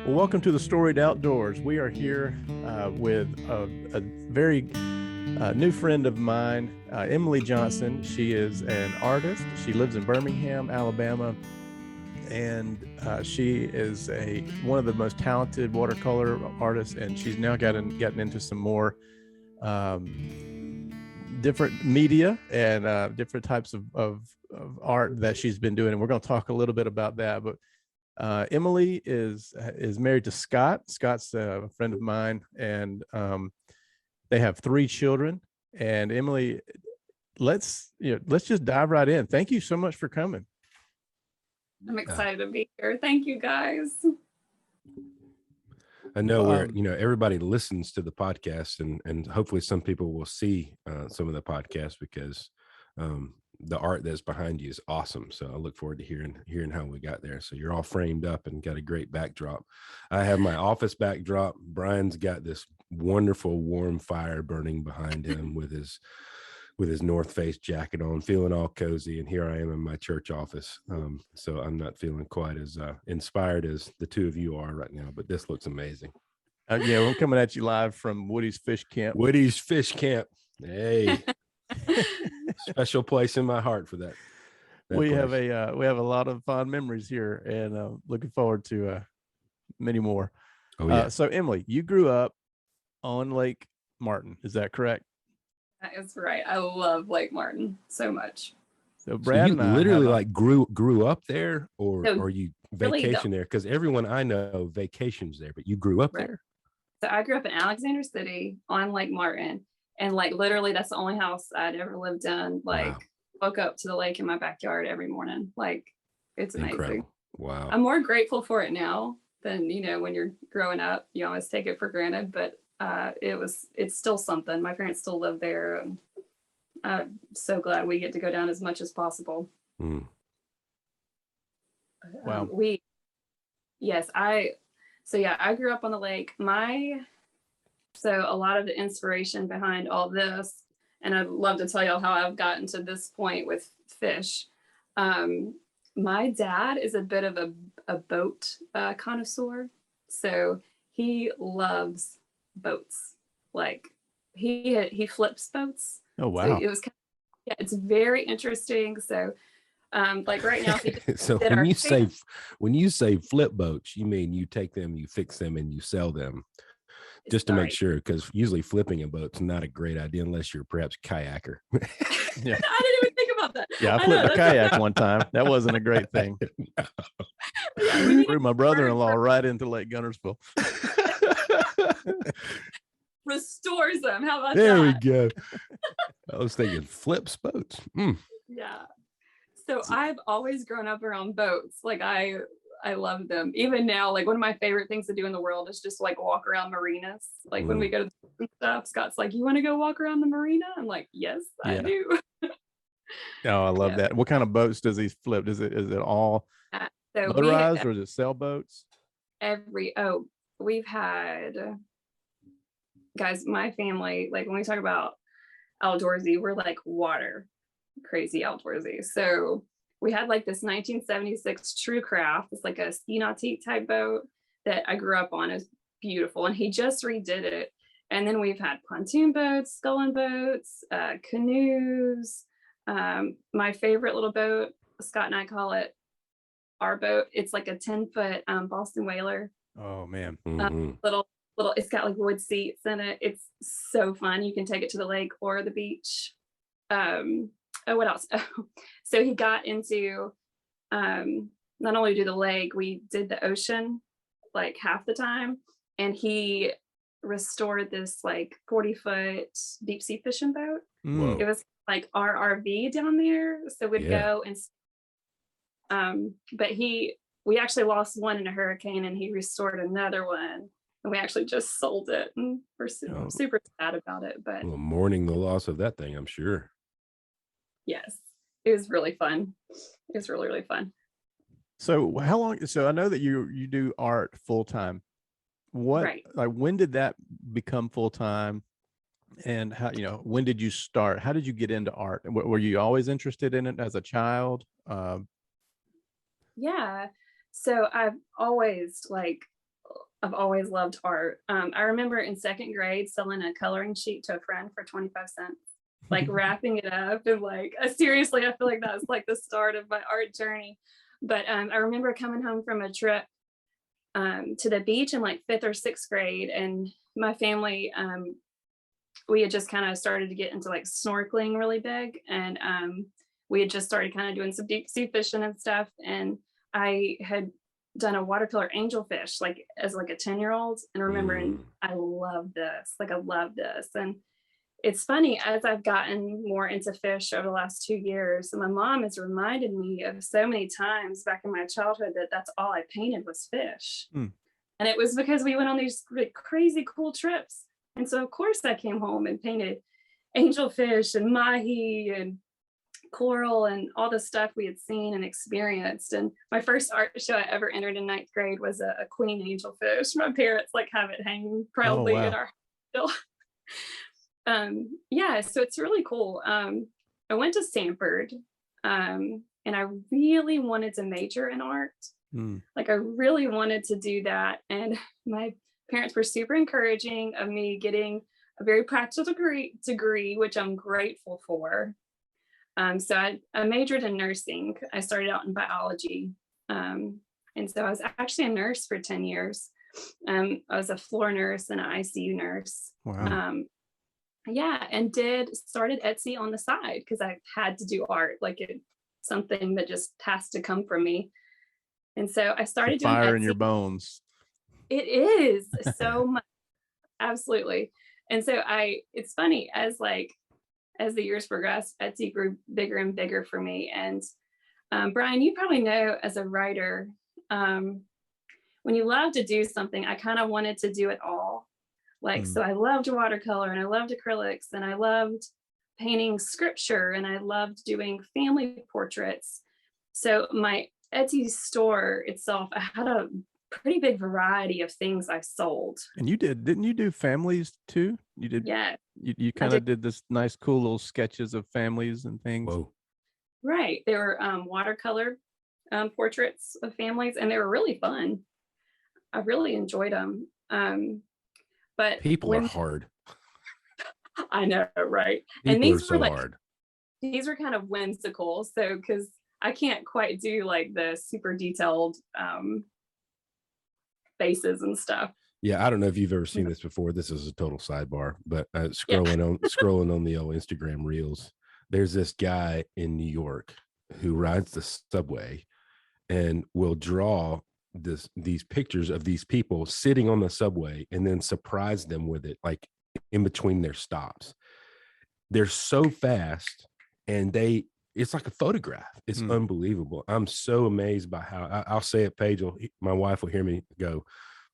Well, welcome to the Storied Outdoors. We are here with a very new friend of mine, Emily Johnson. She is an artist. She lives in Birmingham, Alabama, and she is one of the most talented watercolor artists. And she's now gotten into some more different media and different types of art that she's been doing. And we're going to talk a little bit about that. But Emily is married to Scott. Scott's a friend of mine, and they have 3 children. And Emily, let's just dive right in. Thank you so much for coming. I'm excited to be here. Thank you, guys. I know where everybody listens to the podcast, and hopefully some people will see some of the podcast because the art that's behind you is awesome. So I look forward to hearing how we got there. So you're all framed up and got a great backdrop. I have my office backdrop. Brian's got this wonderful warm fire burning behind him with his North Face jacket on, feeling all cozy. And here I am in my church office. So I'm not feeling quite as inspired as the two of you are right now, but this looks amazing. Yeah, we're coming at you live from Woody's Fish Camp. Woody's Fish Camp. Hey. Special place in my heart for that. We have a lot of fond memories here, and looking forward to many more. Oh yeah. So Emily, you grew up on Lake Martin, is that correct? That is right. I love Lake Martin so much. So Brad, so you and literally grew up there, or you vacation really there? Because everyone I know vacations there, but you grew up there. So I grew up in Alexander City on Lake Martin. And literally that's the only house I'd ever lived in. Wow. Woke up to the lake in my backyard every morning. It's amazing. Incredible. Wow. I'm more grateful for it now than, when you're growing up, you always take it for granted, but it's still something. My parents still live there, and I'm so glad we get to go down as much as possible. Wow. I grew up on the lake. So a lot of the inspiration behind all this, and I'd love to tell y'all how I've gotten to this point with fish. My dad is a bit of a boat connoisseur. So he loves boats. He flips boats. Oh, wow. So it was it's very interesting. So right now, so when you say flip boats, you mean you take them, you fix them, and you sell them. Just to make sure, because usually flipping a boat's not a great idea unless you're perhaps a kayaker. Yeah. I didn't even think about that. Yeah, I flipped a kayak one time. That wasn't a great thing. Yeah, threw my brother-in-law right into Lake Gunnersville. Restores them. How about there that? There we go. I was thinking flips boats. Yeah. So I've always grown up around boats. I love them. Even now, one of my favorite things to do in the world is just walk around marinas. When we go to the stuff, Scott's like, "You want to go walk around the marina?" I'm like, "Yes, I do." Oh, I love that. What kind of boats does he flip? Is it all motorized or is it sailboats? We've had guys, my family, when we talk about outdoorsy, we're water crazy outdoorsy. So we had this 1976 True Craft. It's a ski nautique type boat that I grew up on. It's beautiful. And he just redid it. And then we've had pontoon boats, sculling boats, canoes. My favorite little boat, Scott and I call it our boat. It's a 10-foot Boston whaler. Oh, man. Little, it's got wood seats in it. It's so fun. You can take it to the lake or the beach. What else? So he got into not only do the lake, we did the ocean half the time, and he restored this 40-foot deep sea fishing boat. It was our RV down there, so we'd go and but we actually lost one in a hurricane, and he restored another one, and we actually just sold it, and we're super sad about it. But mourning the loss of that thing, I'm sure. Yes, it was really fun. It was really, really fun. So how long? So I know that you do art full time. When did that become full time? And how, when did you start? How did you get into art? Were you always interested in it as a child? Yeah. So I've always I've always loved art. I remember in second grade selling a coloring sheet to a friend for 25 cents, like wrapping it up, and like seriously, I feel like that was like the start of my art journey. But I remember coming home from a trip to the beach in like fifth or sixth grade, and my family, we had just kind of started to get into like snorkeling really big, and we had just started kind of doing some deep sea fishing and stuff, and I had done a watercolor angelfish like as like a 10-year-old, and remembering I love this, like I love this. And it's funny, as I've gotten more into fish over the last 2 years, my mom has reminded me of so many times back in my childhood that that's all I painted was fish. And it was because we went on these like crazy cool trips, and so of course I came home and painted angelfish and mahi and coral and all the stuff we had seen and experienced. And my first art show I ever entered in ninth grade was a queen angelfish. My parents like have it hanging proudly in our still. Yeah, so it's really cool. I went to Stanford, and I really wanted to major in art. Like I really wanted to do that, and my parents were super encouraging of me getting a very practical degree, which I'm grateful for. So I majored in nursing. I started out in biology. And so I was actually a nurse for 10 years. I was a floor nurse and an ICU nurse. Wow. Yeah, and started Etsy on the side because I had to do art, like something that just has to come from me. And so I started doing fire Etsy. in your bones. It is so much. Absolutely. And so it's funny, as the years progressed, Etsy grew bigger and bigger for me. And Brian, you probably know, as a writer, when you love to do something, I kind of wanted to do it all. So I loved watercolor, and I loved acrylics, and I loved painting scripture, and I loved doing family portraits. So my Etsy store itself, I had a pretty big variety of things I sold. And didn't you do families too? You did. Yeah. You kind of did this nice, cool little sketches of families and things. Whoa. Right. They were watercolor portraits of families, and they were really fun. I really enjoyed them. But People are hard. I know, right? People and these are so were hard. These were kind of whimsical. So because I can't quite do like the super detailed faces and stuff. Yeah, I don't know if you've ever seen this before. This is a total sidebar, but scrolling on the old Instagram reels, there's this guy in New York who rides the subway and will draw these pictures of these people sitting on the subway and then surprise them with it, like in between their stops. They're so fast, and it's like a photograph. It's unbelievable. I'm so amazed by how I'll say it. Paige, my wife will hear me go,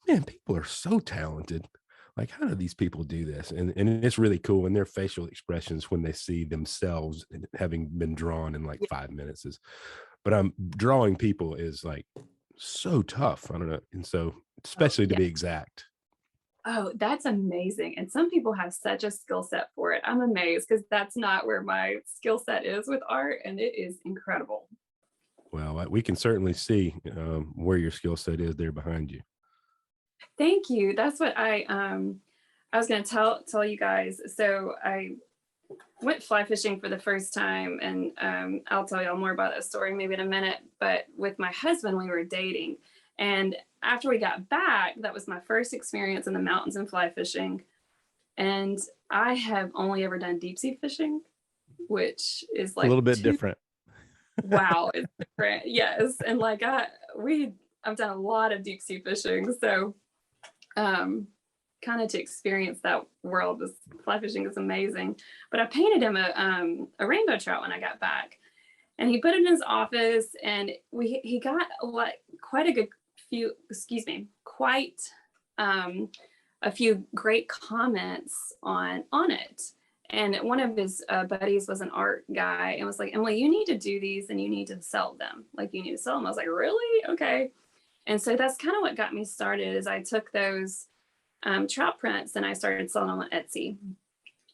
man, people are so talented. Like, how do these people do this? And it's really cool. And their facial expressions when they see themselves having been drawn in like 5 minutes but drawing people is like so tough. I don't know. And so, especially to be exact. Oh, that's amazing. And some people have such a skill set for it. I'm amazed, because that's not where my skill set is with art, and it is incredible. Well, we can certainly see where your skill set is there behind you. Thank you. That's what I was going to tell you guys. So I went fly fishing for the first time, and I'll tell y'all more about that story maybe in a minute. But with my husband, we were dating, and after we got back, that was my first experience in the mountains and fly fishing. And I have only ever done deep sea fishing, which is like a little bit different. Wow, it's different. Yes. And like I've done a lot of deep sea fishing. So kind of to experience that world, this fly fishing is amazing. But I painted him a rainbow trout when I got back, and he put it in his office, and he got a few great comments on it. And one of his buddies was an art guy and was like, Emily, you need to do these and you need to sell them. Like, you need to sell them. I was like, really? Okay. And so that's kind of what got me started, is I took those trout prints and I started selling them on Etsy.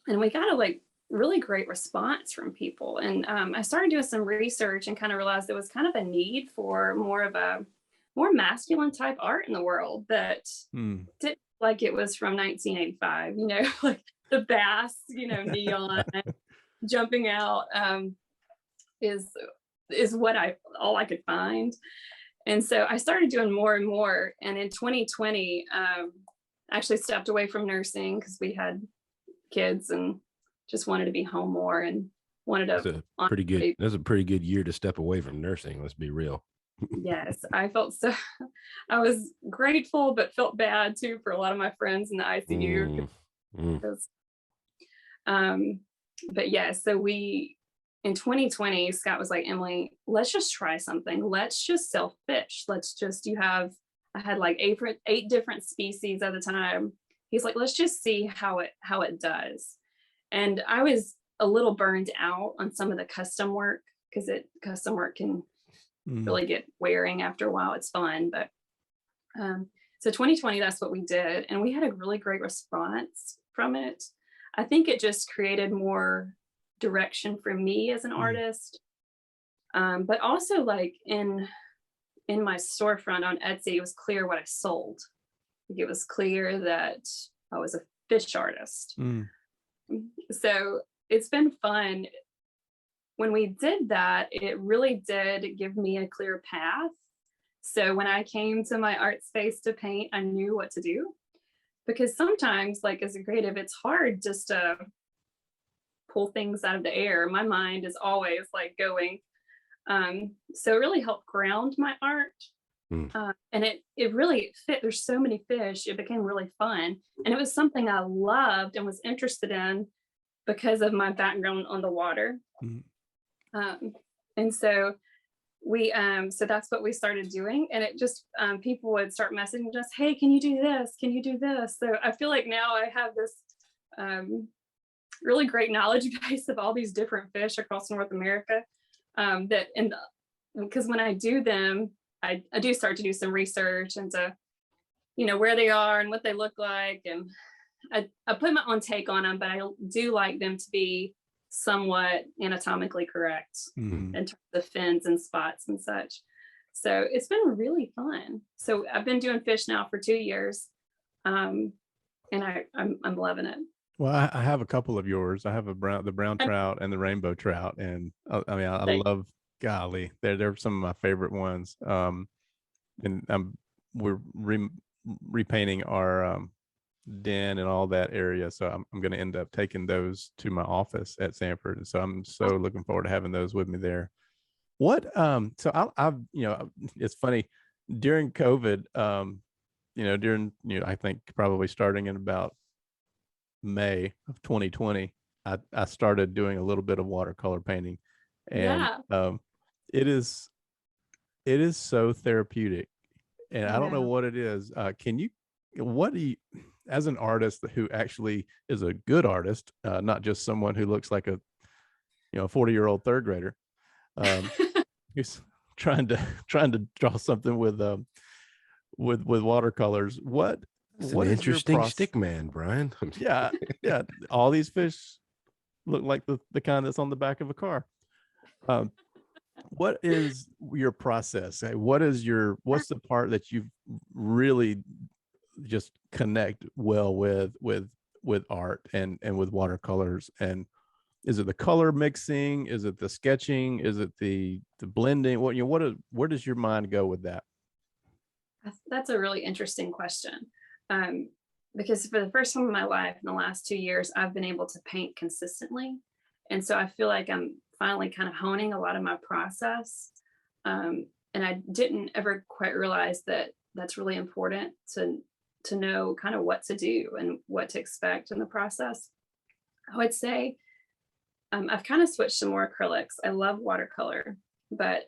And we got a really great response from people. And I started doing some research and kind of realized there was kind of a need for more of a more masculine type art in the world that Mm. didn't like it was from 1985, like the bass, neon jumping out, is what all I could find. And so I started doing more and more. And in 2020, I actually stepped away from nursing because we had kids and just wanted to be home more and wanted to. That's a pretty good year to step away from nursing. Let's be real. Yes, I felt so. I was grateful, but felt bad too for a lot of my friends in the ICU. But yeah, so in 2020, Scott was like, Emily, let's just try something. Let's just sell fish. I had like eight different species at the time. He's like, let's just see how it does. And I was a little burned out on some of the custom work because custom work can really get wearing after a while. It's fun, but so 2020, that's what we did, and we had a really great response from it. I think it just created more direction for me as an artist, but also like in my storefront on Etsy, it was clear what I sold. It was clear that I was a fish artist. So it's been fun. When we did that, it really did give me a clear path. So when I came to my art space to paint, I knew what to do, because sometimes, like as a creative, it's hard just to pull things out of the air. My mind is always like going. So it really helped ground my art. And it really fit. There's so many fish. It became really fun. And it was something I loved and was interested in because of my background on the water. And so so that's what we started doing. And it just, people would start messaging us, hey, can you do this? Can you do this? So I feel like now I have this really great knowledge base of all these different fish across North America. Because when I do them, I do start to do some research into, where they are and what they look like. And I put my own take on them, but I do like them to be somewhat anatomically correct in terms of fins and spots and such. So it's been really fun. So I've been doing fish now for 2 years, and I'm loving it. Well, I have a couple of yours. I have the brown trout and the rainbow trout, and I love. Golly, they're some of my favorite ones. And we're repainting our den and all that area, so I'm going to end up taking those to my office at Sanford, and so I'm so looking forward to having those with me there. What so I've it's funny, during COVID, I think probably starting in about May of 2020, I started doing a little bit of watercolor painting, and it is so therapeutic, and I don't know what it is. What do you, as an artist who actually is a good artist, not just someone who looks like a 40-year-old third grader, who's trying to draw something with watercolors. What That's what an is interesting stick man, Brian? yeah, all these fish look like the kind that's on the back of a car. What is your process? What's the part that you really just connect well with art and with watercolors? And is it the color mixing? Is it the sketching? Is it the blending? Where does your mind go with that? That's a really interesting question. Because for the first time in my life, in the last 2 years, I've been able to paint consistently. And so I feel like I'm finally kind of honing a lot of my process. And I didn't ever quite realize that that's really important to know kind of what to do and what to expect in the process. I would say I've kind of switched to more acrylics. I love watercolor, but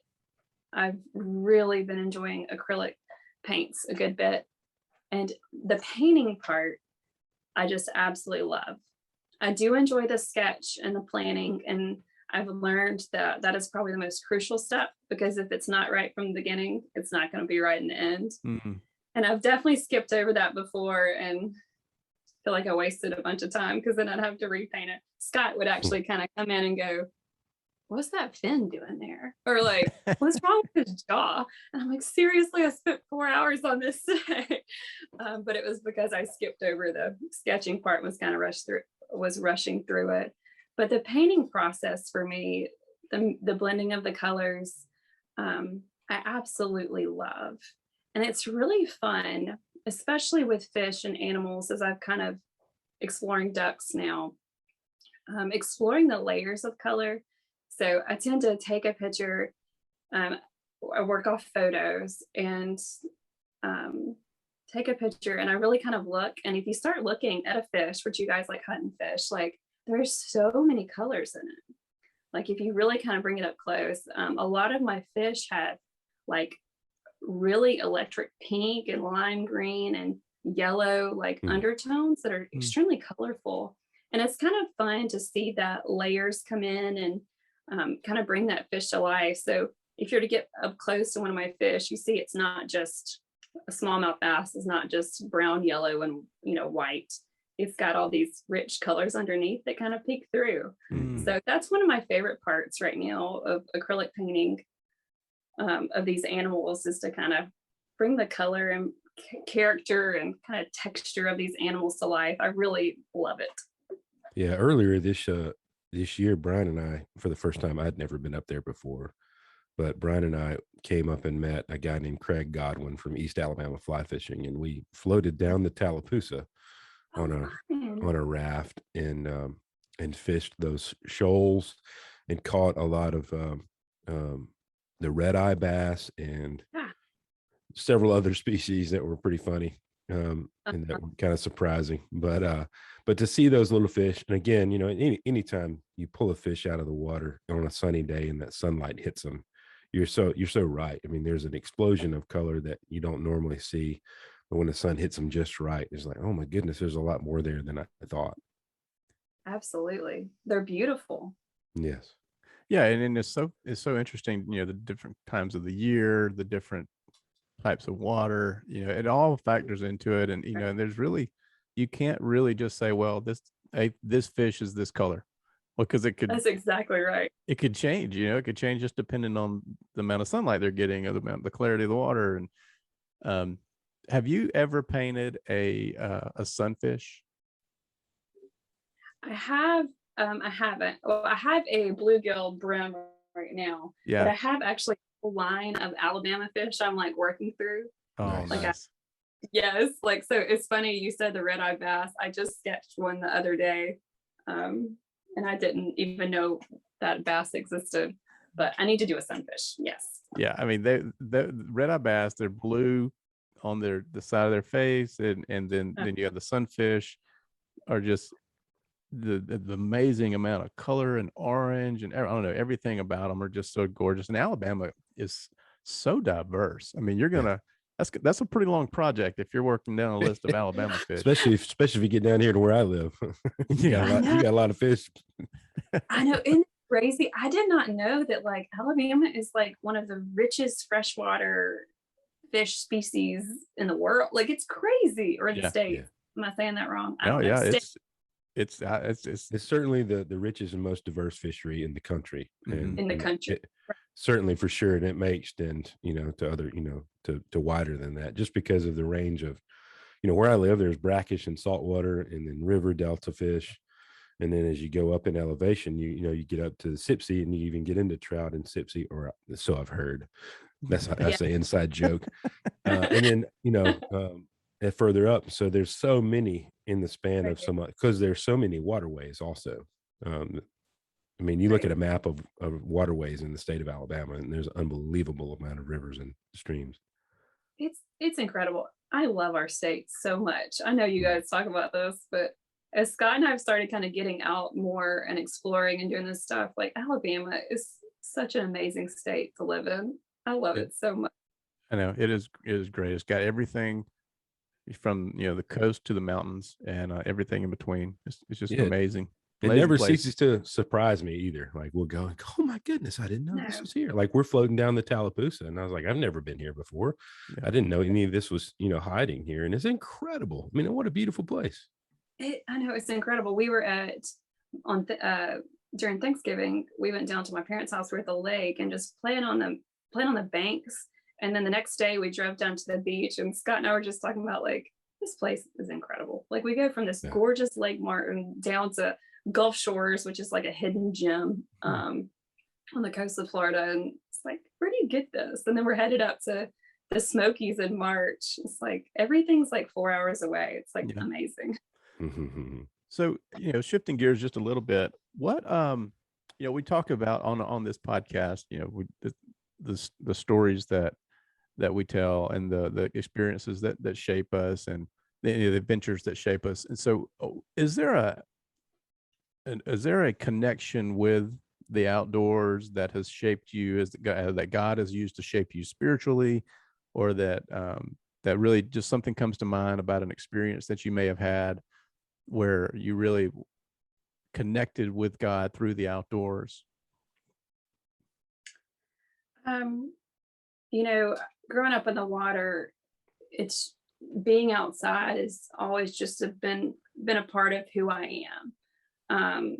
I've really been enjoying acrylic paints a good bit. And the painting part, I just absolutely love. I do enjoy the sketch and the planning, and I've learned that is probably the most crucial step, because if it's not right from the beginning, it's not going to be right in the end. And I've definitely skipped over that before and feel like I wasted a bunch of time, because then I'd have to repaint it. Scott would actually kind of come in and go, what's that fin doing there? Or like, what's wrong with his jaw? And I'm like, seriously, I spent 4 hours on this today. But it was because I skipped over the sketching part, was rushing through it. But the painting process for me, the blending of the colors, I absolutely love. And it's really fun, especially with fish and animals, as I've kind of exploring ducks now, exploring the layers of color. So I tend to take a picture, I work off photos and take a picture, and I really kind of look. And if you start looking at a fish, which you guys like hunting fish, like there's so many colors in it. Like if you really kind of bring it up close, a lot of my fish have like really electric pink and lime green and yellow like undertones that are extremely colorful. And it's kind of fun to see that layers come in and kind of bring that fish to life. So if you're to get up close to one of my fish, you see it's not just a smallmouth bass, is not just brown, yellow, and white. It's got all these rich colors underneath that kind of peek through. So that's one of my favorite parts right now of acrylic painting of these animals, is to kind of bring the color and character and kind of texture of these animals to life. I really love it. Yeah, earlier this year, Brian and I, for the first time, I'd never been up there before, but Brian and I came up and met a guy named Craig Godwin from East Alabama fly fishing, and we floated down the Tallapoosa on a raft and fished those shoals and caught a lot of the red-eye bass and several other species that were pretty funny and that were kind of surprising. But to see those little fish, and again, anytime you pull a fish out of the water on a sunny day and that sunlight hits them, you're so right. I mean, there's an explosion of color that you don't normally see, but when the sun hits them just right, it's like, oh my goodness, there's a lot more there than I thought. Absolutely, they're beautiful. Yes. Yeah, and it's so interesting, the different times of the year, the different types of water, it all factors into it. And and there's really, you can't really just say, well, this fish is this color, well, because that's exactly right. It could change, it could change just depending on the amount of sunlight they're getting, or the clarity of the water. And have you ever painted a sunfish? I have. I haven't. Well, I have a bluegill brim right now. Yeah. But I have actually a line of Alabama fish I'm like working through. Oh, like nice. Yes. Like, so it's funny you said the red-eye bass. I just sketched one the other day. And I didn't even know that bass existed, but I need to do a sunfish. Yes. Yeah. I mean, the red-eye bass, they're blue on the side of their face. And then you have the sunfish are just the amazing amount of color and orange, and I don't know, everything about them are just so gorgeous. And Alabama is so diverse. I mean, that's a pretty long project if you're working down a list of Alabama fish, especially if you get down here to where I live. You got a lot of fish. I know. Isn't it crazy? I did not know that like Alabama is like one of the richest freshwater fish species in the world. Like, it's crazy. Or in the States. Am I saying that wrong? No, yeah, it's certainly the richest and most diverse fishery in the country. And in the country. Certainly, for sure. And it may extend, to other, to wider than that, just because of the range of, where I live, there's brackish and saltwater, and then river delta fish. And then as you go up in elevation, you get up to the Sipsey, and you even get into trout and Sipsey, or so I've heard. That's an inside joke. And then, further up. So there's so many in the span of so much, because there's so many waterways also. I mean, you look at a map of waterways in the state of Alabama, and there's an unbelievable amount of rivers and streams. It's incredible. I love our state so much. I know you guys talk about this, but as Scott and I have started kind of getting out more and exploring and doing this stuff, like Alabama is such an amazing state to live in. I love it so much. I know it is great. It's got everything from the coast to the mountains, and everything in between. It's just amazing. It never ceases to surprise me either. Like, we'll go, oh my goodness, I didn't know this was here. Like, we're floating down the Tallapoosa, and I was like, I've never been here before. I didn't know any of this was hiding here, and it's incredible. I mean, what a beautiful place. I know, it's incredible. We were during Thanksgiving, we went down to my parents' house. We're at the lake and just playing on the banks. And then the next day we drove down to the beach, and Scott and I were just talking about like, this place is incredible. Like we go from this gorgeous Lake Martin down to Gulf Shores, which is like a hidden gem on the coast of Florida. And it's like, where do you get this? And then we're headed up to the Smokies in March. It's like everything's like 4 hours away. It's like amazing. So, shifting gears just a little bit, what we talk about on this podcast, the stories that we tell, and the experiences that shape us, and the adventures that shape us. And so, is there a connection with the outdoors that has shaped you, that God has used to shape you spiritually, or that really just something comes to mind about an experience that you may have had where you really connected with God through the outdoors? Growing up in the water, it's being outside has always just been a part of who I am.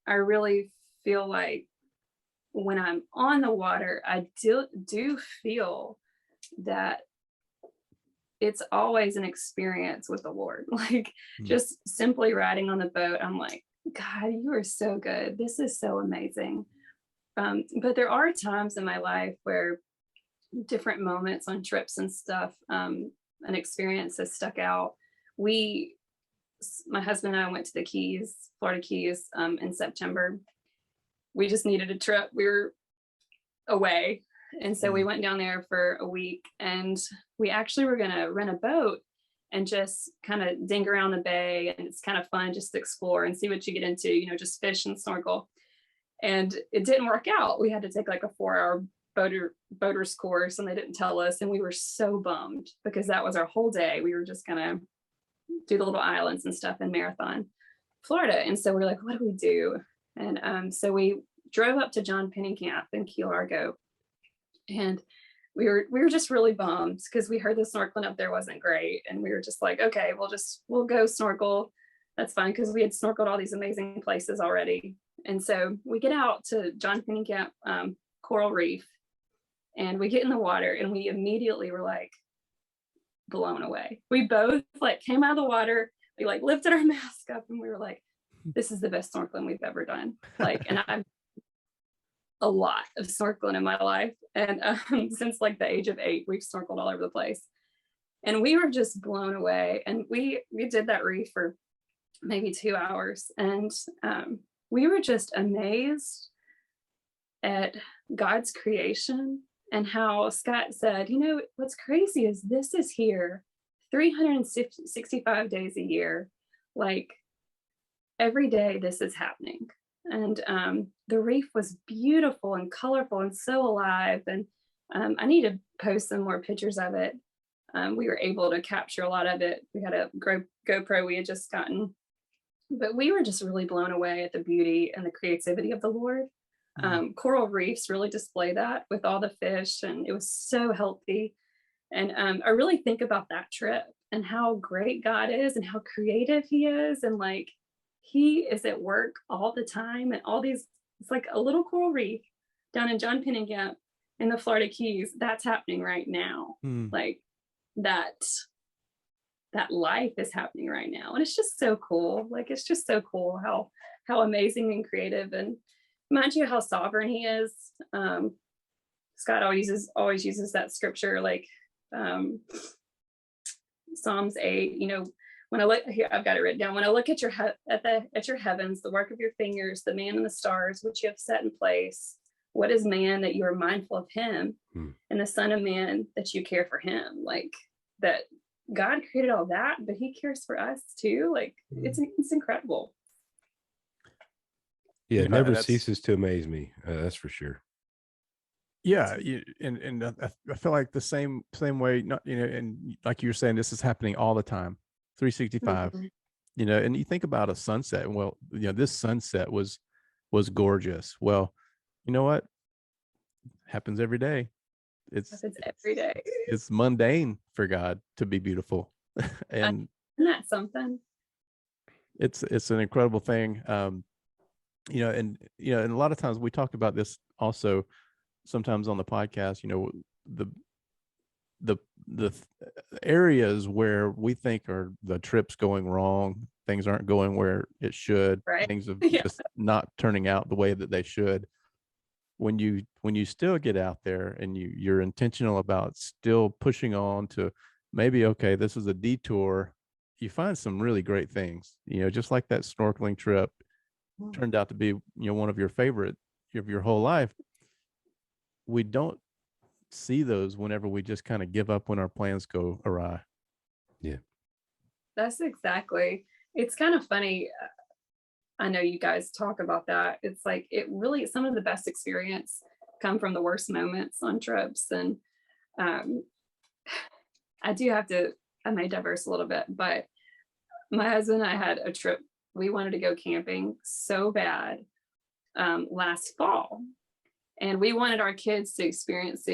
I really feel like when I'm on the water, I do feel that it's always an experience with the Lord. Like just simply riding on the boat, I'm like, God, you are so good. This is so amazing. But there are times in my life where different moments on trips and stuff, an experience has stuck out. My husband and I went to the Keys, Florida Keys, in September. We just needed a trip. We were away. And so we went down there for a week, and we actually were going to rent a boat and just kind of dink around the bay. And it's kind of fun just to explore and see what you get into, just fish and snorkel. And it didn't work out. We had to take like a 4-hour boater's course, and they didn't tell us. And we were so bummed because that was our whole day. We were just going to do the little islands and stuff in Marathon, Florida. And so we're like, what do we do? And so we drove up to John Penny Camp in Key Largo. And we were just really bummed because we heard the snorkeling up there wasn't great. And we were just like, okay, we'll go snorkel. That's fine, because we had snorkeled all these amazing places already. And so we get out to John Penny Camp, Coral Reef, and we get in the water, and we immediately were like blown away. We both like came out of the water, we like lifted our mask up, and we were like, this is the best snorkeling we've ever done. Like, and I've a lot of snorkeling in my life, and since like the age of 8, we've snorkeled all over the place, and we were just blown away. And we did that reef for maybe 2 hours, and we were just amazed at God's creation, and how Scott said, what's crazy is this is here 365 days a year, like every day this is happening. And the reef was beautiful and colorful and so alive. And I need to post some more pictures of it. We were able to capture a lot of it. We had a GoPro we had just gotten, but we were just really blown away at the beauty and the creativity of the Lord. Coral reefs really display that with all the fish, and it was so healthy. And I really think about that trip and how great God is and how creative he is. And like, he is at work all the time, and all these, it's like a little coral reef down in John Penny Camp in the Florida Keys. That's happening right now. Like that life is happening right now. And it's just so cool. Like, it's just so cool how amazing and creative, and mind you, how sovereign he is. Scott always uses that scripture, like Psalms 8, when I look here, I've got it written down. When I look at your heavens, the work of your fingers, the man and the stars, which you have set in place, what is man that you are mindful of him, and the son of man that you care for him? Like, that God created all that, but he cares for us too. Like, it's incredible. Yeah, it never ceases to amaze me. That's for sure. Yeah, and I feel like the same way. Not and like you were saying, this is happening all the time. 365, and you think about a sunset. Well, this sunset was gorgeous. Well, you know what? Happens every day. It's every day. It's mundane for God to be beautiful. And isn't that something? It's an incredible thing. and a lot of times we talk about this also sometimes on the podcast, the the areas where we think are the trips going wrong, things aren't going where it should, Right. things are Yeah. just not turning out the way that they should. When you still get out there and you're intentional about still pushing on to maybe, okay, this is a detour, you find some really great things, just like that snorkeling trip turned out to be, one of your favorite of your whole life. We don't see those whenever we just kind of give up when our plans go awry. Yeah. That's exactly. It's kind of funny. I know you guys talk about that. It's like it really some of the best experience come from the worst moments on trips. And um, I may diverse a little bit, but my husband and I had a trip. We wanted to go camping so bad last fall. And we wanted our kids to experience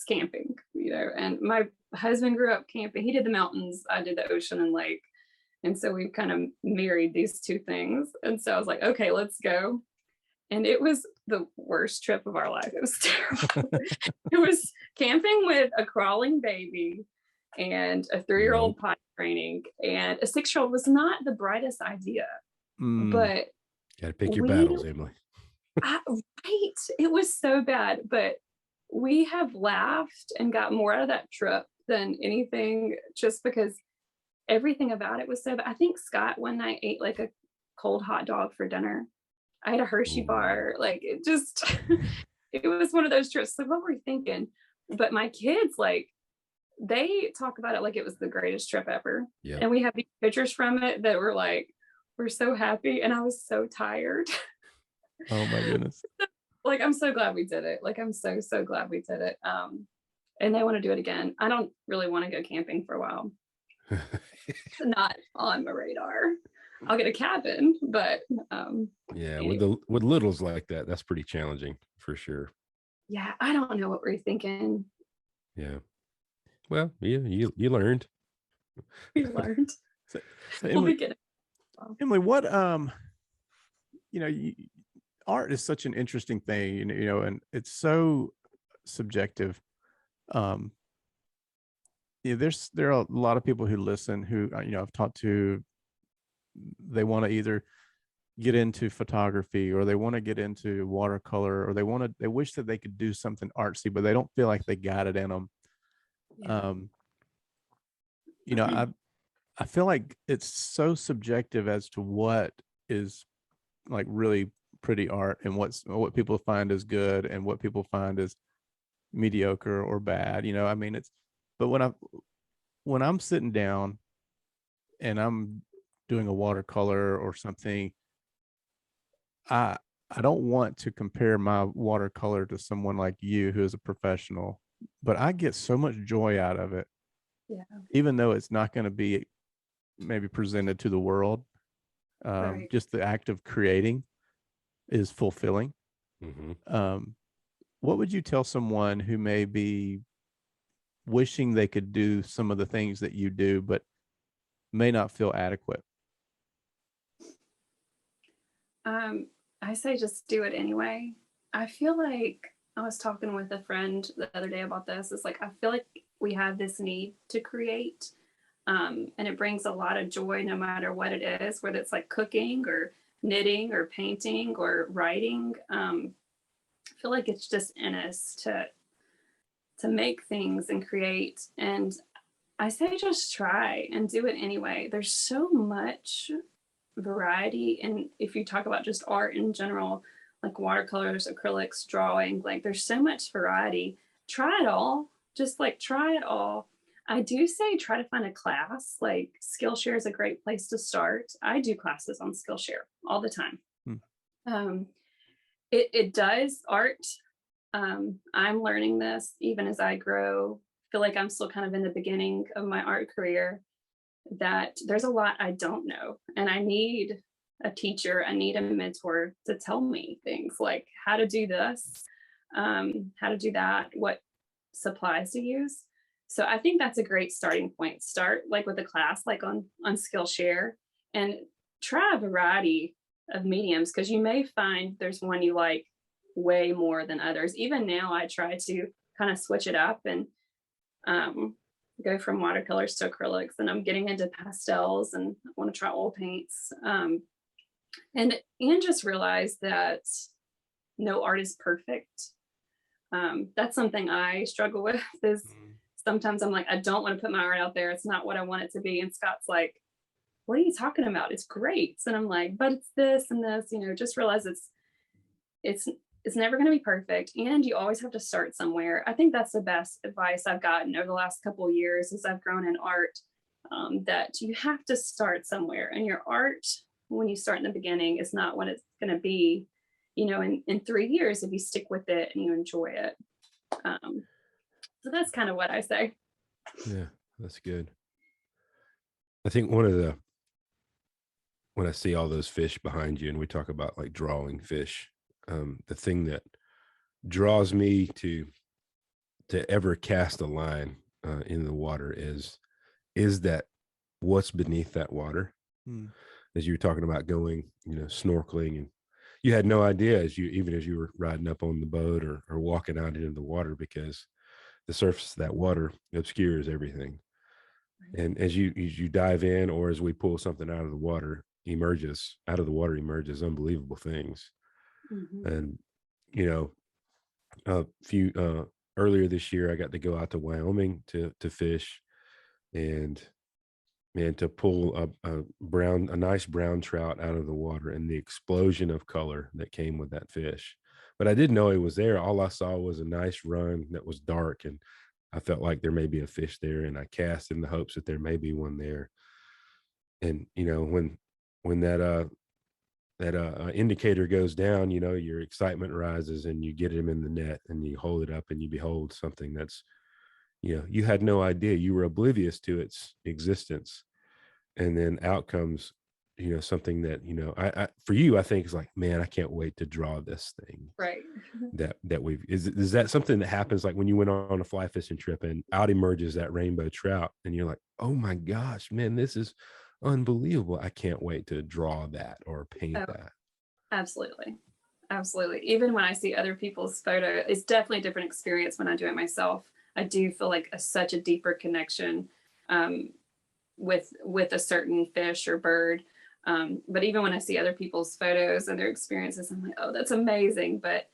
camping, and my husband grew up camping. He did the mountains, I did the ocean and lake. And so we kind of married these two things. And so I was like, okay, let's go. And it was the worst trip of our life. It was terrible. It was camping with a crawling baby and a 3-year-old potty training, and a 6-year-old was not the brightest idea. But gotta pick your battles, Emily. Right. It was so bad, but we have laughed and got more out of that trip than anything, just because everything about it was so bad. I think Scott one night ate like a cold hot dog for dinner. I had a Hershey bar. Like it just, it was one of those trips. So what were we thinking? But my kids, like, they talk about it like it was the greatest trip ever. Yeah. And we have these pictures from it that were like, we're so happy. And I was so tired. Oh my goodness. Like, I'm so glad we did it. Like, I'm so glad we did it. And they want to do it again. I don't really want to go camping for a while. Not on my radar. I'll get a cabin, but yeah, anyway. with littles like that, that's pretty challenging for sure. Yeah, I don't know what we're thinking. Yeah. Well, you learned. We learned. So Emily, what art is such an interesting thing, and it's so subjective. There are a lot of people who listen who I've talked to. They want to either get into photography, or they want to get into watercolor, or they wish that they could do something artsy, but they don't feel like they got it in them. Yeah. I feel like it's so subjective as to what is like really pretty art, and what people find is good and what people find is mediocre or bad. But when I'm sitting down and I'm doing a watercolor or something, I don't want to compare my watercolor to someone like you who is a professional, but I get so much joy out of it. Yeah. Even though it's not going to be maybe presented to the world. Right. Just the act of creating is fulfilling. What would you tell someone who may be wishing they could do some of the things that you do, but may not feel adequate? I say just do it anyway. I feel like I was talking with a friend the other day about this. It's like, I feel like we have this need to create. And it brings a lot of joy no matter what it is, whether it's like cooking or knitting or painting or writing. I feel like it's just in us to make things and create. And I say just try and do it anyway. There's so much variety. And if you talk about just art in general, like watercolors, acrylics, drawing, like there's so much variety. Try it all. Just like try it all. I do say try to find a class. Like Skillshare is a great place to start. I do classes on Skillshare all the time. It does art. I'm learning this even as I grow. I feel like I'm still kind of in the beginning of my art career, that there's a lot I don't know. And I need a teacher, I need a mentor to tell me things like how to do this, how to do that, what supplies to use. So I think that's a great starting point. Start like with a class, like on Skillshare, and try a variety mediums, because you may find there's one you like way more than others. Even now I try to kind of switch it up and go from watercolors to acrylics, and I'm getting into pastels and I want to try oil paints, and just realize that no art is perfect. That's something I struggle with, is sometimes I'm like, I don't want to put my art out there, it's not what I want it to be, and Scott's like, what are you talking about, it's great. And I'm like, but it's this and this, just realize it's never going to be perfect, and you always have to start somewhere. I think that's the best advice I've gotten over the last couple of years as I've grown in art, that you have to start somewhere, and your art, when you start in the beginning, is not what it's going to be, in 3 years, if you stick with it and you enjoy it. So that's kind of what I say. Yeah, that's good. I think when I see all those fish behind you and we talk about like drawing fish, the thing that draws me to ever cast a line in the water is that what's beneath that water. As you were talking about going, snorkeling, and you had no idea even as you were riding up on the boat or walking out into the water, because the surface of that water obscures everything. And as you dive in, or as we pull something out of the water, emerges unbelievable things. And a few earlier this year, I got to go out to Wyoming to fish, and man, to pull a nice brown trout out of the water, and the explosion of color that came with that fish. But I didn't know he was there. All I saw was a nice run that was dark, and I felt like there may be a fish there, and I cast in the hopes that there may be one there. And when that indicator goes down, your excitement rises, and you get him in the net, and you hold it up, and you behold something that's, you had no idea, you were oblivious to its existence. And then out comes, something that, I for you, I think is like, man, I can't wait to draw this thing. Right. That is that something that happens like when you went on a fly fishing trip and out emerges that rainbow trout, and you're like, oh my gosh, man, this is unbelievable. I can't wait to draw that or paint that. Absolutely. Even when I see other people's photo, it's definitely a different experience when I do it myself. I do feel like such a deeper connection with a certain fish or bird. But even when I see other people's photos and their experiences, I'm like, oh, that's amazing. But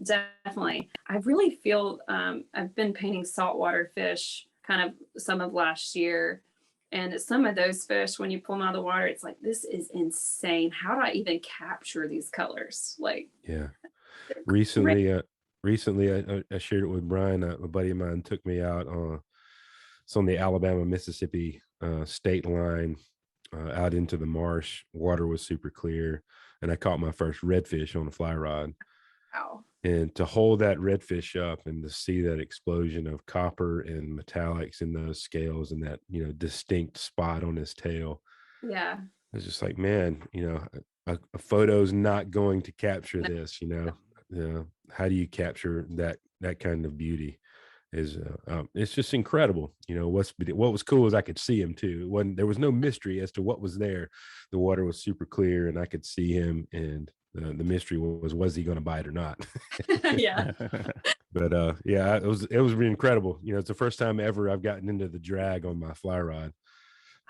definitely, I really feel I've been painting saltwater fish kind of some of last year. And some of those fish, when you pull them out of the water, it's like, this is insane. How do I even capture these colors? Like, yeah. Recently, I shared it with Brian. A buddy of mine took me out it's on the Alabama-Mississippi state line, out into the marsh. Water was super clear, and I caught my first redfish on a fly rod. wow. And to hold that redfish up and to see that explosion of copper and metallics in those scales and that, distinct spot on his tail. Yeah. It's just like, man, a photo's not going to capture this, how do you capture that kind of beauty? It's just incredible. What was cool is I could see him too. There was no mystery as to what was there. The water was super clear, and I could see him, and the mystery was he going to bite or not? Yeah. But yeah, it was really incredible. It's the first time ever I've gotten into the drag on my fly rod.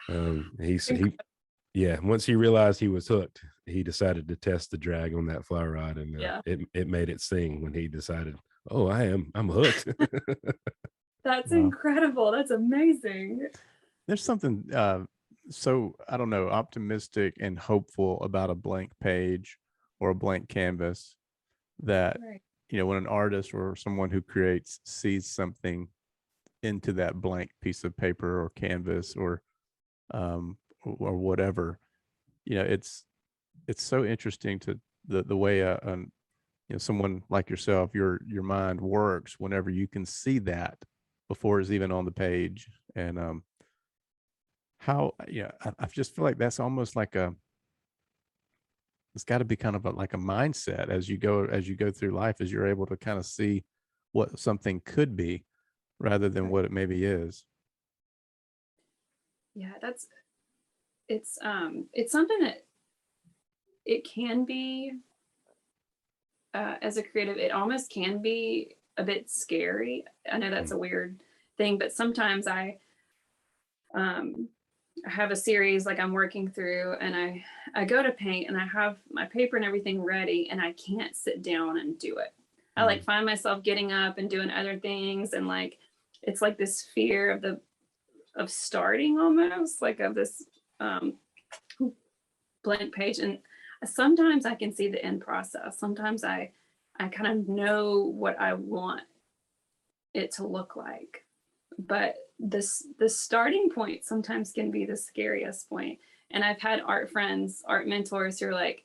Once he realized he was hooked, he decided to test the drag on that fly rod, and it made it sing when he decided, oh, I'm hooked. That's Wow. incredible. That's amazing. There's something so, I don't know, optimistic and hopeful about a blank page or a blank canvas that, Right. when an artist or someone who creates sees something into that blank piece of paper or canvas or whatever, it's so interesting to the way someone like yourself, your mind works whenever you can see that before it's even on the page. And I just feel like that's almost like it's got to be kind of like a mindset as you go through life, as you're able to kind of see what something could be rather than what it maybe is. Yeah, it's something that it can be, as a creative, it almost can be a bit scary. I know that's a weird thing, but sometimes I have a series like I'm working through, and I go to paint and I have my paper and everything ready, and I can't sit down and do it. I like find myself getting up and doing other things, and like it's like this fear of starting, almost like of this blank page. And sometimes I can see the end process. Sometimes I kind of know what I want it to look like, but the starting point sometimes can be the scariest point. And I've had art friends, art mentors who are like,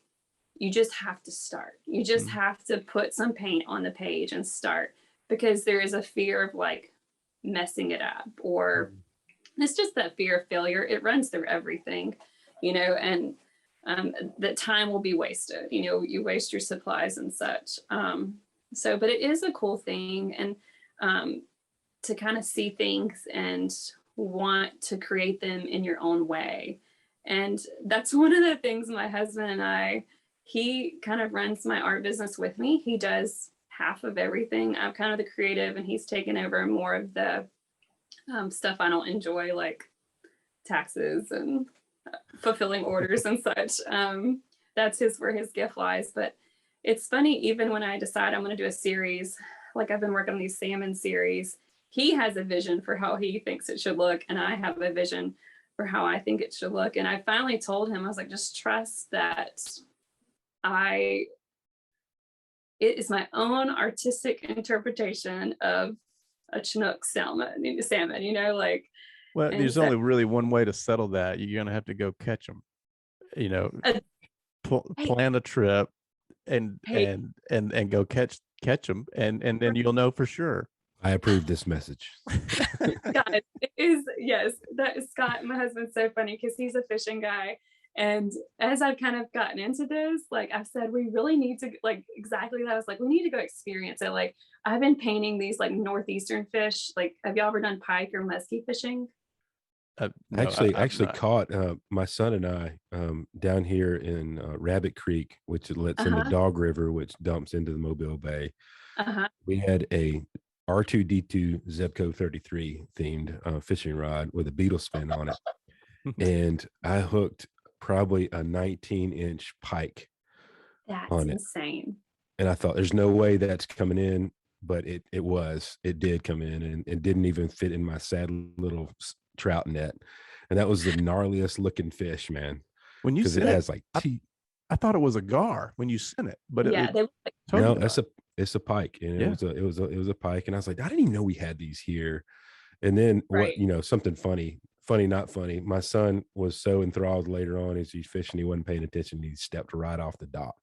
you just have to start. You just have to put some paint on the page and start, because there is a fear of like messing it up, or it's just that fear of failure. It runs through everything, and that time will be wasted. You waste your supplies and such. But it is a cool thing, and to kind of see things and want to create them in your own way. And that's one of the things my husband and he kind of runs my art business with me. He does half of everything. I'm kind of the creative, and he's taken over more of the stuff I don't enjoy, like taxes and fulfilling orders and such. That's where his gift lies. But it's funny, even when I decide I'm going to do a series, like I've been working on these salmon series, he has a vision for how he thinks it should look, and I have a vision for how I think it should look. And I finally told him, I was like, just trust that it is my own artistic interpretation of a Chinook salmon, like. Well, there's only really one way to settle that. You're going to have to go catch them, plan a trip and go catch them. And then you'll know for sure. I approve this message. Guys, it is, yes, that is Scott, my husband's so funny because he's a fishing guy. And as I've kind of gotten into this, like I've said, we really need to, like, exactly that. I was like, we need to go experience it. Like I've been painting these like northeastern fish. Like, have y'all ever done pike or muskie fishing? No, actually caught my son and I down here in Rabbit Creek, which lets into Dog River, which dumps into the Mobile Bay. We had a R2D2 Zebco 33 themed fishing rod with a beetle spin on it. And I hooked probably a 19-inch pike. That's on insane. And I thought, there's no way that's coming in, but it did come in, and it didn't even fit in my sad little trout net. And that was the gnarliest looking fish, man. When you said it has like teeth. I thought it was a gar when you sent it, but no, it's a pike, and it was a pike. And I was like, I didn't even know we had these here. And then something funny, not funny. My son was so enthralled later on as he's fishing, he wasn't paying attention. He stepped right off the dock.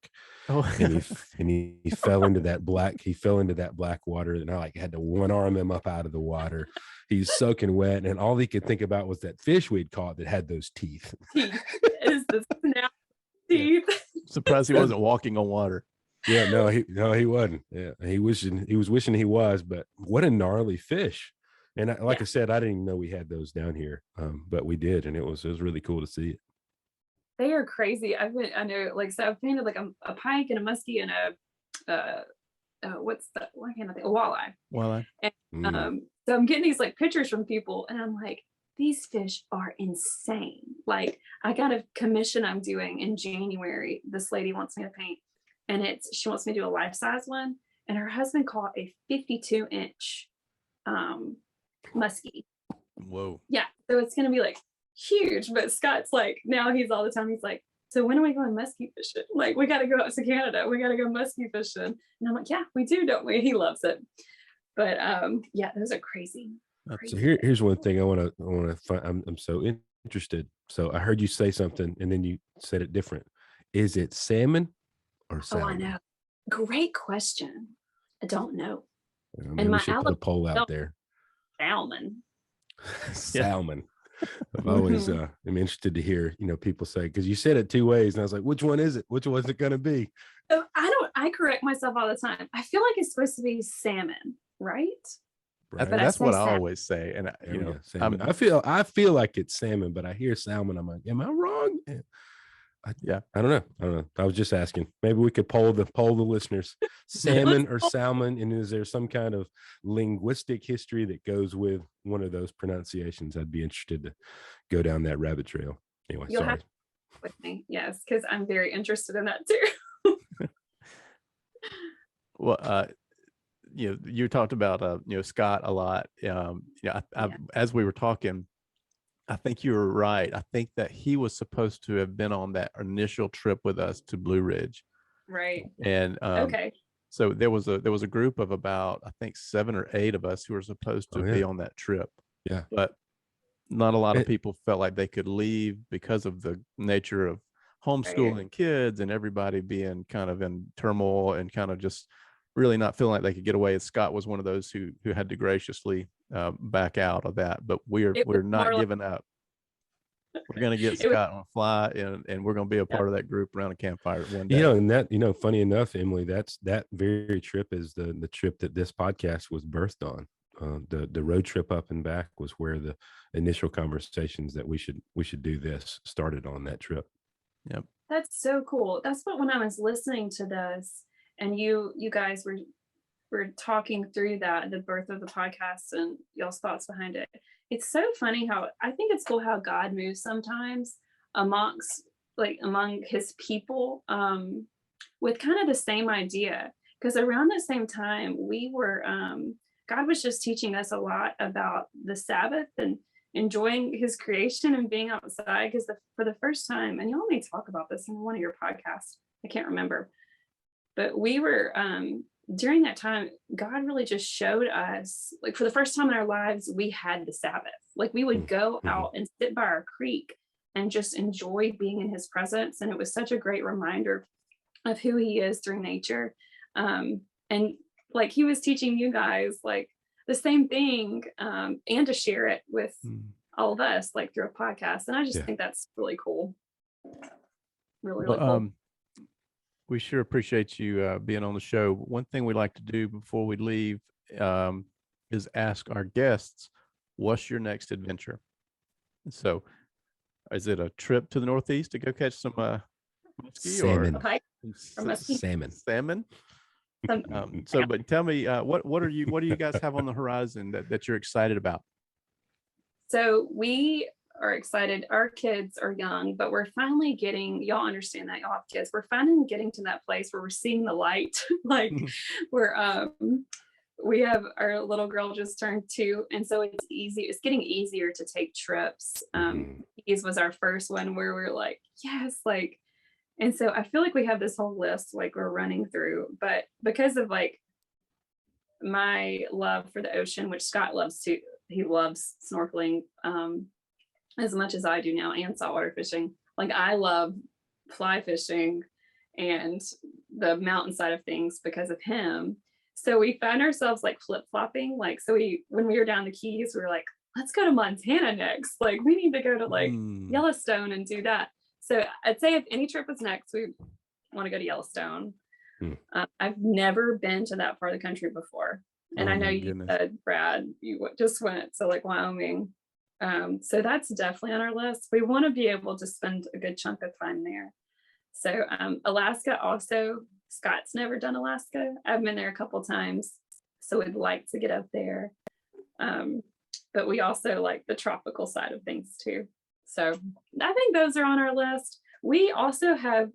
And he fell into that black water, and I had to one arm him up out of the water. He's soaking wet, and all he could think about was that fish we'd caught that had those teeth. Is the snap teeth. Surprised he wasn't walking on water. Yeah, no, he wasn't. Yeah, he was wishing he was. But what a gnarly fish! And I said, I didn't even know we had those down here, but we did, and it was really cool to see it. They are crazy. I've painted like a pike and a muskie and a walleye. Walleye. And so I'm getting these like pictures from people, and I'm like, these fish are insane. Like, I got a commission I'm doing in January. This lady wants me to paint, and she wants me to do a life-size one, and her husband caught a 52-inch muskie. Whoa. Yeah, so it's gonna be like huge. But Scott's like, now he's all the time, he's like, so when are we going muskie fishing? Like, we got to go out to Canada, we got to go muskie fishing. And I'm like, yeah, we do, don't we? He loves it. But yeah, those are crazy. So here's one thing I want to find. I'm so interested. So I heard you say something, and then you said it different. Is it salmon or salmon? Oh, I know. Great question. I don't know. And we should put a poll out there. Salmon. Salmon. I've always am interested to hear people say, because you said it two ways, and I was like, which one is it? Which one's it going to be? So I correct myself all the time. I feel like it's supposed to be salmon, right? But that's what I always say. And I feel like it's salmon, but I hear salmon. I'm like, am I wrong? I don't know. I was just asking. Maybe we could poll the listeners. Salmon or salmon, and is there some kind of linguistic history that goes with one of those pronunciations? I'd be interested to go down that rabbit trail. Anyway, You'll sorry. have to with me, yes, because I'm very interested in that too. Well, you talked about Scott a lot. As we were talking, I think you were right. I think that he was supposed to have been on that initial trip with us to Blue Ridge. Right. And Okay. so there was a group of about, I think, 7 or 8 of us who were supposed to be on that trip. Yeah. But not a lot of people felt like they could leave because of the nature of homeschooling kids and everybody being kind of in turmoil and kind of just really not feeling like they could get away. And Scott was one of those who had to graciously back out of that. But we're not giving up. We're going to get Scott on a fly, and we're going to be a part of that group around a campfire one day. And that, funny enough, Emily, that very trip is the trip that this podcast was birthed on. The road trip up and back was where the initial conversations that we should do this started on that trip. Yep. That's so cool. That's what, when I was listening to this and you guys were talking through that, the birth of the podcast and y'all's thoughts behind it. It's so funny how I think it's cool how God moves sometimes among his people with kind of the same idea. Because around the same time, we were God was just teaching us a lot about the Sabbath and enjoying his creation and being outside. Because for the first time, and y'all may talk about this in one of your podcasts, I can't remember, but we were during that time, God really just showed us, like, for the first time in our lives, we had the Sabbath. Like, we would go out and sit by our creek and just enjoy being in his presence. And it was such a great reminder of who he is through nature. And like, he was teaching you guys like the same thing, and to share it with all of us, like through a podcast. And I just think that's really cool. Really cool. We sure appreciate you being on the show. One thing we like to do before we leave is ask our guests, what's your next adventure? So is it a trip to the Northeast to go catch some salmon? Salmon? But tell me, what do you guys have on the horizon that you're excited about? So we are excited. Our kids are young, but we're finally getting, y'all understand that y'all have kids. We're finally getting to that place where we're seeing the light. Like we have our little girl just turned 2. And so it's getting easier to take trips. These was our first one where we're like, yes, like, and so I feel like we have this whole list, like we're running through, but because of like my love for the ocean, which Scott loves too, he loves snorkeling, as much as I do now, and saltwater fishing. Like, I love fly fishing and the mountainside of things because of him. So we found ourselves like flip-flopping. Like, so when we were down the Keys, we were like, let's go to Montana next. Like, we need to go to like Yellowstone and do that. So I'd say if any trip was next, we want to go to Yellowstone. I've never been to that part of the country before. And I know you said, Brad, you just went to like Wyoming. So that's definitely on our list. We want to be able to spend a good chunk of time there. So Alaska also, Scott's never done Alaska. I've been there a couple times, so we'd like to get up there. But we also like the tropical side of things too. So I think those are on our list. We also have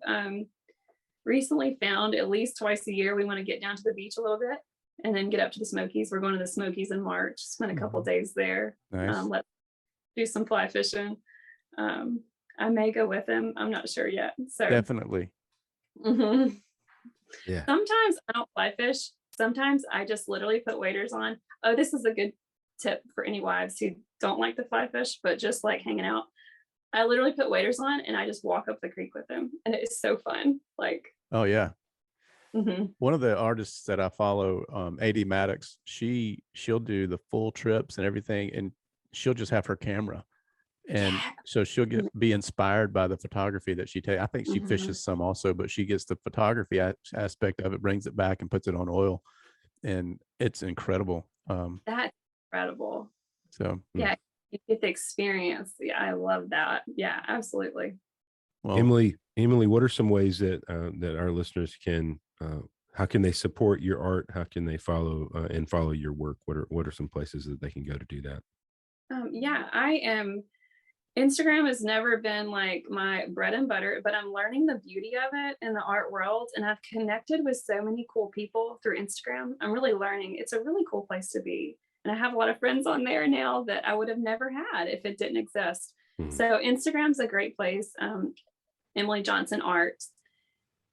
recently found at least twice a year, we want to get down to the beach a little bit and then get up to the Smokies. We're going to the Smokies in March, spend a couple days there. Nice. Let's do some fly fishing. I may go with him. I'm not sure yet. So definitely. Yeah. Sometimes I don't fly fish. Sometimes I just literally put waders on. Oh, this is a good tip for any wives who don't like to fly fish, but just like hanging out. I literally put waders on and I just walk up the creek with him, and it is so fun. Like, oh yeah. One of the artists that I follow, AD Maddox, she'll do the full trips and everything, and she'll just have her camera, and so she'll be inspired by the photography that she takes. I think she fishes some also, but she gets the photography aspect of it, brings it back and puts it on oil, and it's incredible. That's incredible. So yeah, you get the experience. Yeah, I love that. Yeah, absolutely. Well, Emily, what are some ways that that our listeners can how can they support your art? How can they follow your work? What are some places that they can go to do that? Yeah, I am. Instagram has never been like my bread and butter, but I'm learning the beauty of it in the art world. And I've connected with so many cool people through Instagram. I'm really learning. It's a really cool place to be. And I have a lot of friends on there now that I would have never had if it didn't exist. Mhm. So Instagram's a great place. Emily Johnson Art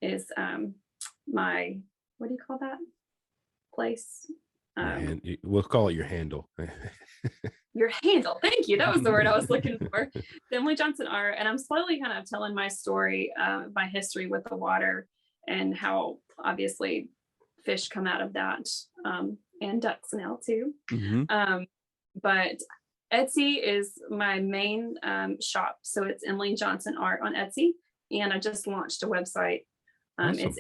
is my, what do you call that place? We'll call it your handle. Your handle. Thank you. That was the word I was looking for. Emily Johnson Art. And I'm slowly kind of telling my story, my history with the water and how obviously fish come out of that, and ducks now too. mm-hmm. But Etsy is my main shop. So it's Emily Johnson Art on Etsy. And I just launched a website. Awesome. It's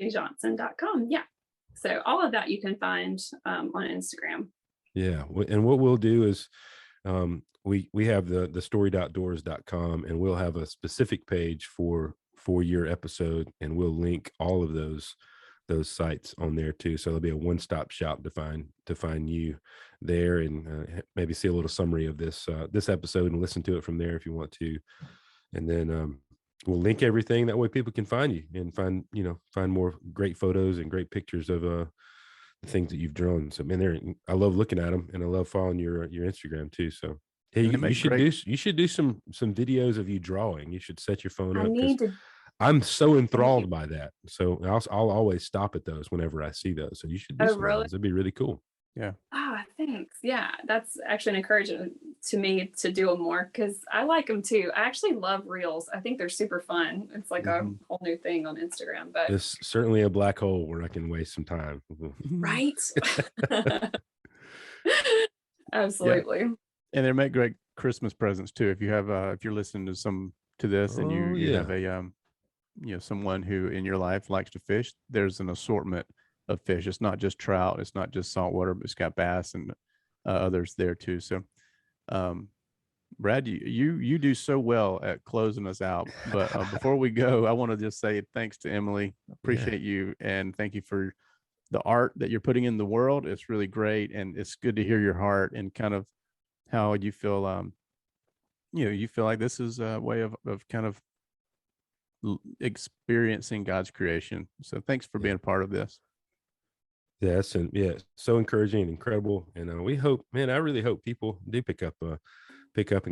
emilyjohnson.com. Yeah. So all of that you can find on Instagram. Yeah. And what we'll do is we have the storiedoutdoors.com, and we'll have a specific page for your episode, and we'll link all of those sites on there too. So there'll be a one-stop shop to find you there, and maybe see a little summary of this episode and listen to it from there if you want to. And then we'll link everything, that way people can find you and find more great photos and great pictures of the things that you've drawn. So man, I love looking at them, and I love following your Instagram too. So hey, you should do some videos of you drawing. You should set your phone up, because I'm so enthralled by that. So I'll always stop at those whenever I see those. So you should do some of those. It'd be really cool. Yeah. Oh, thanks. Yeah, that's actually an encouragement to me to do them more, because I like them too. I actually love reels. I think they're super fun. It's like a whole new thing on Instagram. But it's certainly a black hole where I can waste some time. Right. Absolutely. Yeah. And they make great Christmas presents too. If you have if you're listening to this and you have a someone who in your life likes to fish, there's an assortment of fish. It's not just trout, it's not just saltwater, but it's got bass and others there too. So Brad, you do so well at closing us out, but before we go, I want to just say thanks to Emily. Appreciate you, and thank you for the art that you're putting in the world. It's really great, and it's good to hear your heart and kind of how you feel. You feel like this is a way of kind of experiencing God's creation. So thanks for being a part of this. Yes, and so encouraging and incredible. And we hope, man, I really hope people do pick up and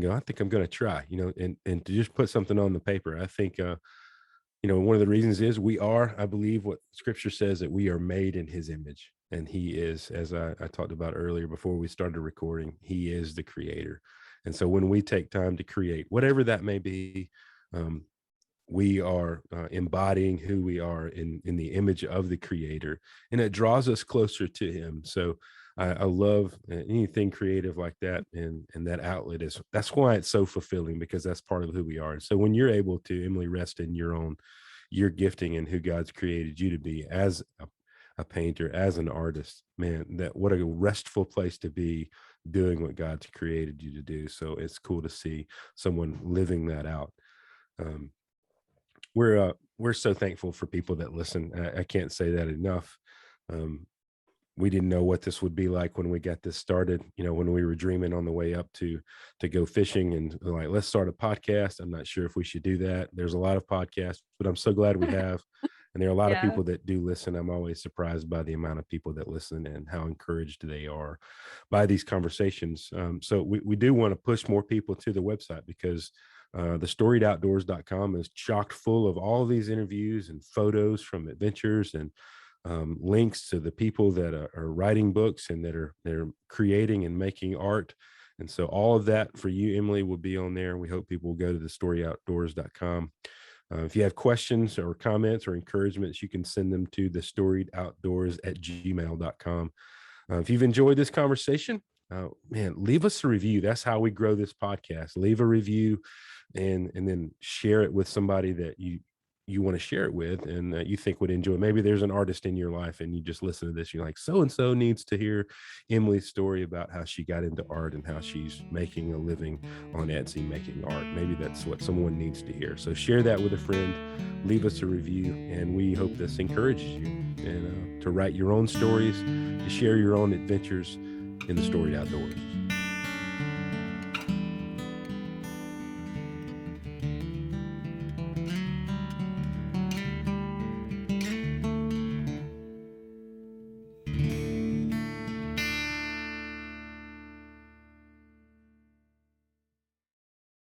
go, I think I'm going to try, and to just put something on the paper. I think, one of the reasons is I believe what Scripture says, that we are made in His image, and He is, as I talked about earlier before we started recording, He is the creator. And so when we take time to create, whatever that may be, we are embodying who we are in the image of the creator, and it draws us closer to Him. So I love anything creative like that, and that outlet that's why it's so fulfilling, because that's part of who we are. And so when you're able to, Emily, rest in your gifting and who God's created you to be as a painter, as an artist, man, what a restful place to be, doing what God's created you to do. So it's cool to see someone living that out. We're so thankful for people that listen. I can't say that enough. We didn't know what this would be like when we got this started, when we were dreaming on the way up to go fishing, and like, let's start a podcast. I'm not sure if we should do that. There's a lot of podcasts, but I'm so glad we have. And there are a lot of people that do listen. I'm always surprised by the amount of people that listen and how encouraged they are by these conversations. So we do want to push more people to the website, because the storiedoutdoors.com is chock full of all of these interviews and photos from adventures, and links to the people that are writing books and they're creating and making art. And so all of that for you, Emily, will be on there. We hope people will go to the storiedoutdoors.com. If you have questions or comments or encouragements, you can send them to the storiedoutdoors@gmail.com. If you've enjoyed this conversation, man, leave us a review. That's how we grow this podcast. Leave a review, and then share it with somebody that you you want to share it with and you think would enjoy. Maybe there's an artist in your life and you just listen to this, you're like, so and so needs to hear Emily's story about how she got into art and how she's making a living on Etsy making art. Maybe that's what someone needs to hear. So share that with a friend, leave us a review, and we hope this encourages you and to write your own stories, to share your own adventures in the storied outdoors.